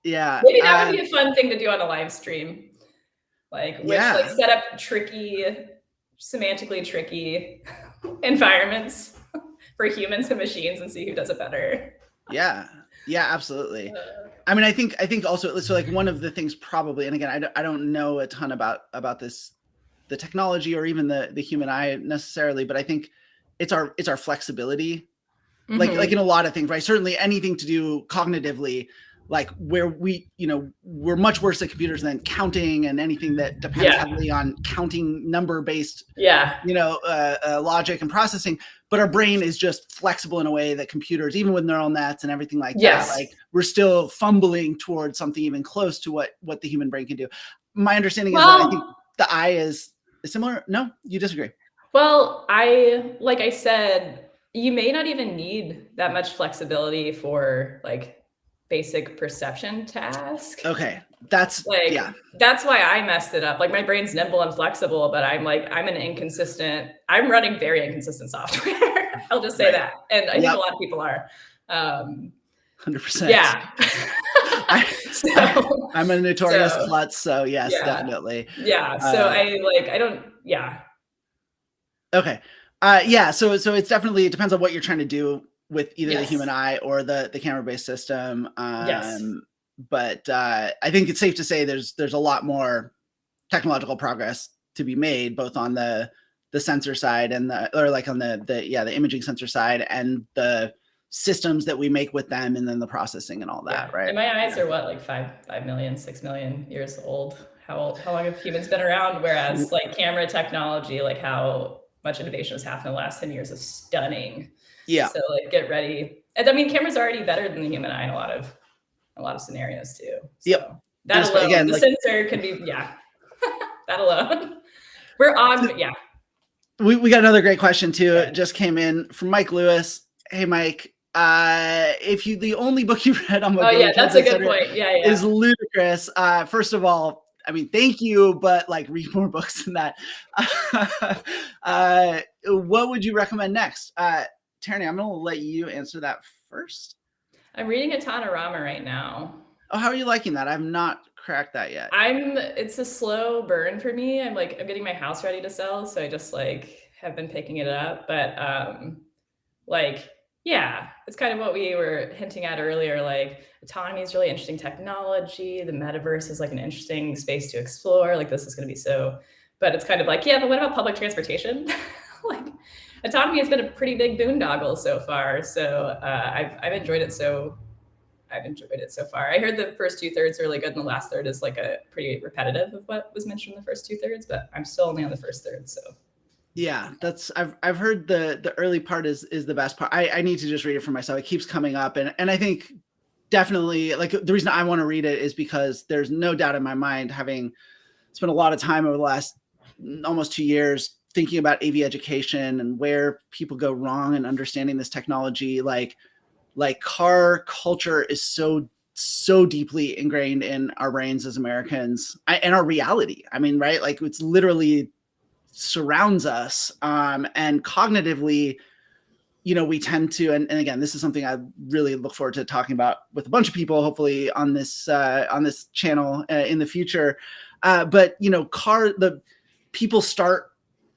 Yeah. Maybe that would be a fun thing to do on a live stream. Like set up semantically tricky environments for humans and machines and see who does it better. Yeah, absolutely. I mean, I think also, so like one of the things probably, and again, I don't know a ton about this, the technology or even the human eye necessarily, but I think it's our flexibility, like in a lot of things, right? Certainly anything to do cognitively, like where we're much worse at computers than counting and anything that depends heavily on counting number-based, logic and processing. But our brain is just flexible in a way that computers, even with neural nets and everything like that, like we're still fumbling towards something even close to what the human brain can do. My understanding is that I think the eye is similar. No, you disagree? Well, like I said, you may not even need that much flexibility for like basic perception task. Okay. That's like, that's why I messed it up. Like my brain's nimble and flexible, but I'm running very inconsistent software. I'll just say that. And I think a lot of people are. 100%. Yeah. I'm a notorious klutz. So yes, definitely. Yeah. So Okay. So it's definitely, it depends on what you're trying to do with either the human eye or the camera-based system. But I think it's safe to say there's a lot more technological progress to be made, both on the sensor side and the imaging sensor side and the systems that we make with them, and then the processing and all that, right? And my eyes are what, like 5 million, 6 million years old. How long have humans been around? Whereas like camera technology, like how much innovation has happened in the last 10 years is stunning. Yeah. So like get ready. I mean, cameras are already better than the human eye in a lot of scenarios too. So that alone, again, the sensor can be, that alone. We're on, We got another great question too. It just came in from Mike Lewis. Hey, Mike, if the only book you read on Oh yeah, mobility that's a transit good point. Yeah, is yeah. ludicrous. First of all, I mean, thank you, but like read more books than that. What would you recommend next? Tarani, I'm going to let you answer that first. I'm reading Autonomy right now. Oh, how are you liking that? I've not cracked that yet. It's a slow burn for me. I'm getting my house ready to sell, so I just like have been picking it up. But like, yeah, it's kind of what we were hinting at earlier. Like, autonomy is really interesting technology. The metaverse is like an interesting space to explore. Like, this is going to be so, but it's kind of like, yeah, but what about public transportation? Like, autonomy has been a pretty big boondoggle so far. So I've enjoyed it. I've enjoyed it so far. I heard the first 2/3 are really good, and the last third is like a pretty repetitive of what was mentioned in the first 2/3. But I'm still only on the first third, so. Yeah, I've heard the early part is the best part. I need to just read it for myself. It keeps coming up, and I think definitely like the reason I want to read it is because there's no doubt in my mind, having spent a lot of time over the last almost 2 years thinking about AV education and where people go wrong and understanding this technology. Like car culture is so deeply ingrained in our brains as Americans and our reality. I mean, right? Like it's literally surrounds us. And cognitively, we tend to, and again, this is something I really look forward to talking about with a bunch of people, hopefully on this channel in the future. But the people start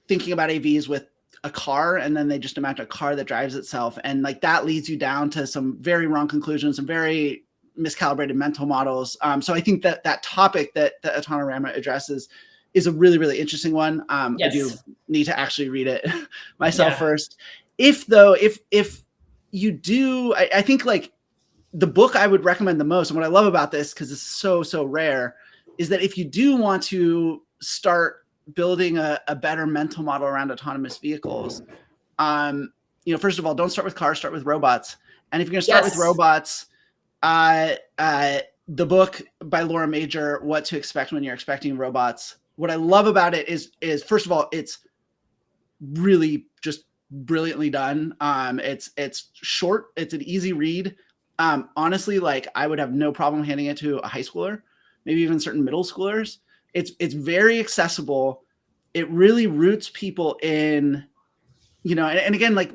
thinking about AVs with a car, and then they just imagine a car that drives itself, and like that leads you down to some very wrong conclusions, some very miscalibrated mental models. So I think that topic that Autonorama addresses is a really, really interesting one. Yes. I do need to actually read it myself first. If you do, I think like the book I would recommend the most, and what I love about this, because it's so rare, is that if you do want to start building a better mental model around autonomous vehicles, first of all, don't start with cars, start with robots. And if you're going to start with robots, the book by Laura Major, What to Expect When You're Expecting Robots. What I love about it is first of all, it's really just brilliantly done. It's short, it's an easy read. Honestly, like I would have no problem handing it to a high schooler, maybe even certain middle schoolers. It's very accessible. It really roots people in, and again, like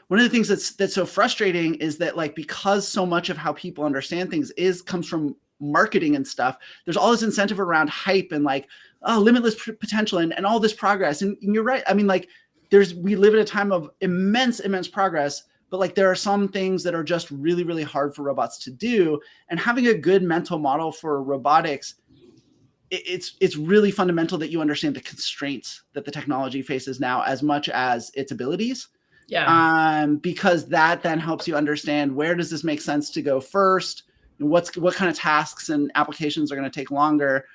one of the things that's so frustrating is that like, because so much of how people understand things comes from marketing and stuff, there's all this incentive around hype and like, oh, limitless potential and all this progress. And you're right. I mean, like we live in a time of immense progress, but like there are some things that are just really, really hard for robots to do. And having a good mental model for robotics, it's really fundamental that you understand the constraints that the technology faces now as much as its abilities. Yeah. Because that then helps you understand, where does this make sense to go first? And what kind of tasks and applications are going to take longer?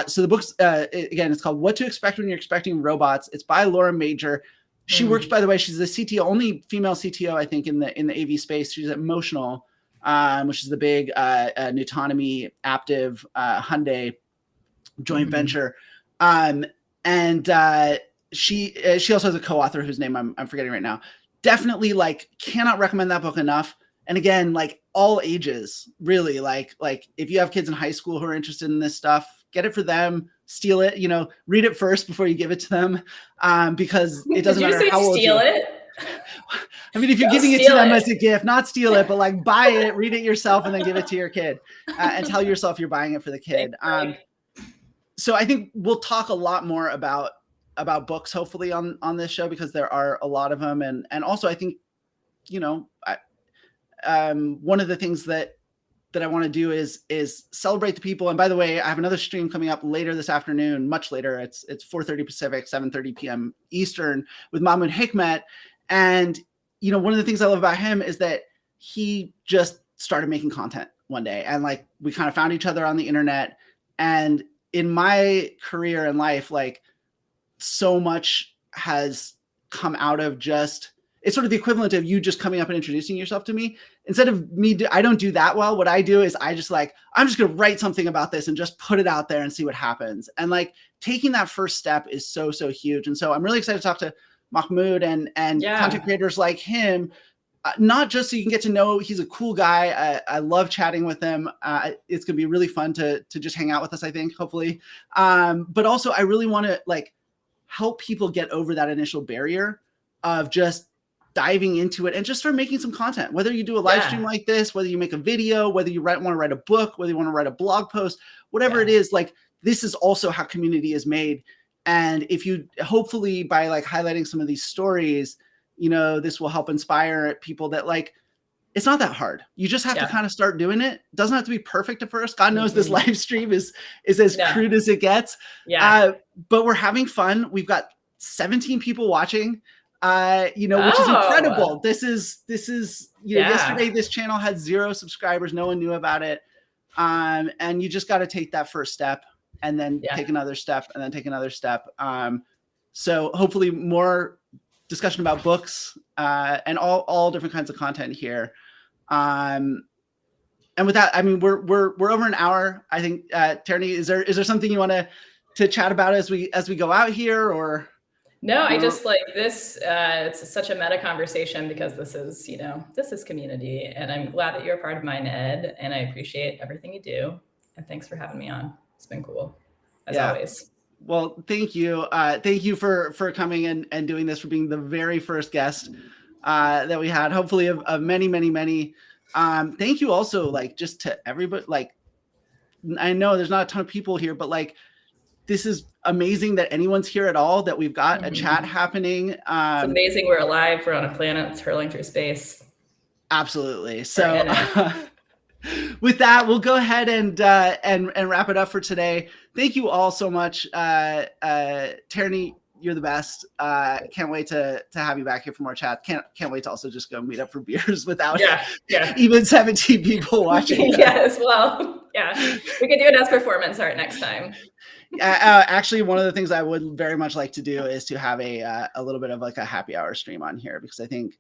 So the book's, again, it's called What to Expect When You're Expecting Robots. It's by Laura Major. She works, by the way, she's the CTO, only female CTO, I think, in the AV space. She's at Motional, which is the big autonomy, Aptiv, Hyundai joint venture. And she also has a co-author whose name I'm forgetting right now. Definitely like cannot recommend that book enough. And again, like all ages, really, like if you have kids in high school who are interested in this stuff, get it for them, steal it, read it first before you give it to them. Because it doesn't matter how old you are. Steal it? I mean, if you're giving it to them as a gift, not steal it, but like buy it, read it yourself, and then give it to your kid, and tell yourself you're buying it for the kid. So I think we'll talk a lot more about books, hopefully on this show, because there are a lot of them. And also I think, one of the things that I want to do is celebrate the people. And by the way, I have another stream coming up later this afternoon, much later. It's 4:30 Pacific, 7:30 p.m. Eastern, with Mahmoud Hikmet. And, one of the things I love about him is that he just started making content one day. And like, we kind of found each other on the internet. And in my career and life, like so much has come out of just, it's sort of the equivalent of you just coming up and introducing yourself to me. Instead of me, I don't do that well. What I do is I'm just going to write something about this and just put it out there and see what happens. And like taking that first step is so huge. And so I'm really excited to talk to Mahmoud and content creators like him, not just so you can get to know, he's a cool guy. I love chatting with him. It's going to be really fun to just hang out with us, I think, hopefully. But also I really want to like help people get over that initial barrier of just diving into it and just start making some content, whether you do a live stream like this, whether you make a video, whether you want to write a book, whether you want to write a blog post, whatever it is, like this is also how community is made. And if you, hopefully by like highlighting some of these stories, you know, this will help inspire people that like, it's not that hard. You just have to kind of start doing it. Doesn't have to be perfect at first. God knows this live stream is as crude as it gets. But we're having fun. We've got 17 people watching, you know, which is incredible. This is, you know, yesterday this channel had 0 subscribers. No one knew about it. And you just got to take that first step and then take another step and then take another step. So hopefully more discussion about books, and all different kinds of content here. And with that, I mean, we're over an hour. I think, Tarani, is there something you want to chat about as we go out here, or? No, I just like this. It's such a meta conversation because this is, you know, this is community, and I'm glad that you're a part of Mine Ed, and I appreciate everything you do. And thanks for having me on. It's been cool, as always. Well, thank you. Thank you for coming and doing this, for being the very first guest that we had, hopefully of many, many, many. Thank you also, like, just to everybody. Like, I know there's not a ton of people here, but like, this is amazing that anyone's here at all, that we've got a chat happening. It's amazing we're alive. We're on a planet that's hurling through space. Absolutely. So with that, we'll go ahead and wrap it up for today. Thank you all so much. Tarani, you're the best. Can't wait to have you back here for more chat. Can't wait to also just go meet up for beers without even 17 people watching. Yes, well, we could do a dance performance art next time. Actually, one of the things I would very much like to do is to have a little bit of like a happy hour stream on here, because I think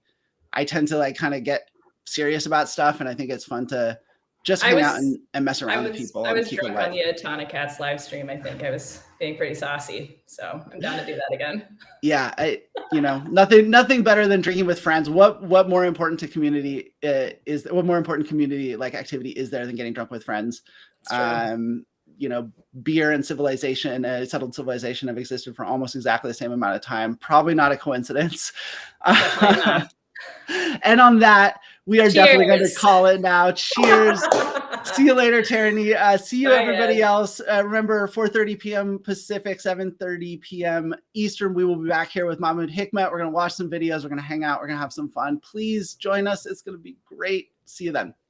I tend to like kind of get serious about stuff, and I think it's fun to just hang out and mess around with people. I was drunk on the Atona Cats live stream. I think I was being pretty saucy, so I'm down to do that again. Yeah, you know, nothing better than drinking with friends. What more important to community is? What more important community like activity is there than getting drunk with friends? You know, beer and civilization, settled civilization, have existed for almost exactly the same amount of time. Probably not a coincidence. And on that, we are definitely going to call it now. Cheers. See you later, Tarani. See you, everybody else. Remember, 4:30 p.m. Pacific, 7:30 p.m. Eastern. We will be back here with Mahmoud Hikmet. We're going to watch some videos. We're going to hang out. We're going to have some fun. Please join us. It's going to be great. See you then.